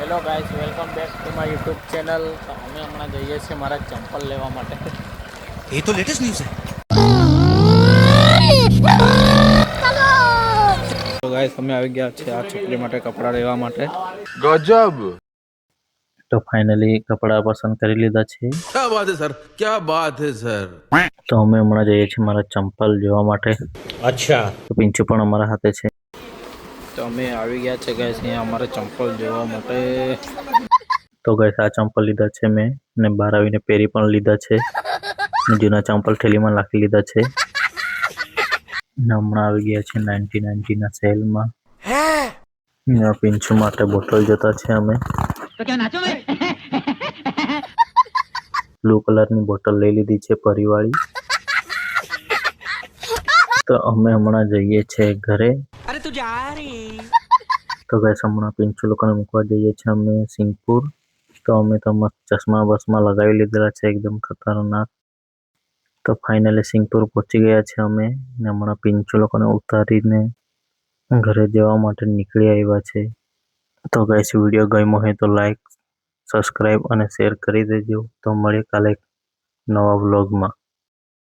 Hello guys, welcome back to my YouTube channel. તો અમે હમણાં જઈએ છીએ મારા ચંપલ લેવા માટે। ये तो लेटेस्ट न्यूज़ है। તો ગાઈસ અમે આવી ગયા છે આ છોકરી માટે કપડાં લેવા માટે। गजब। તો ફાઇનલી કપડાં પસંદ કરી લીધા છે। क्या बात है सर, क्या बात है सर। તો અમે હમણાં જઈએ છીએ મારા ચંપલ જોવા માટે। अच्छा। તો પિંચુ પણ અમારા હાથે છે। તો અમે આવી ગયા છે ગાઈસ અહીંયા અમારા ચંપલ જોવા માટે। તો ગાઈસ આ ચંપલ લીધા છે મેં ને બહાર આવીને પહેરી પણ લીધા છે ને જૂના ચંપલ થેલીમાં નાખી લીધા છે ને હમણાં આવી ગયા છે 90 ના સેલમાં। પિંચુ માટે બોટલ જોતા છે અમે। બ્લુ કલરની બોટલ લઈ લીધી છે પરિવાળી। તો અમે હમણાં જઈએ છીએ ઘરે। अरे तू जा रही। તો ગાઈસ હમણાં પિંચુ લોકોને મૂકવા જઈએ છીએ અમે સિંગપુર। તો અમે તો મસ્ત ચશ્મા બસમાં લગાવી લીધેલા છે એકદમ ખતરનાક। તો ફાઇનલી સિંગપુર પહોંચી ગયા છે અમે ને હમણાં પિંચુ લોકોને ઉતારીને ઘરે જવા માટે નીકળી આવ્યા છે। તો ગાઈસ વિડીયો ગમ્યો હોય તો લાઈક, સબસ્ક્રાઇબ અને શેર કરી દેજો। તો મળીએ કાલે નવા વ્લોગમાં।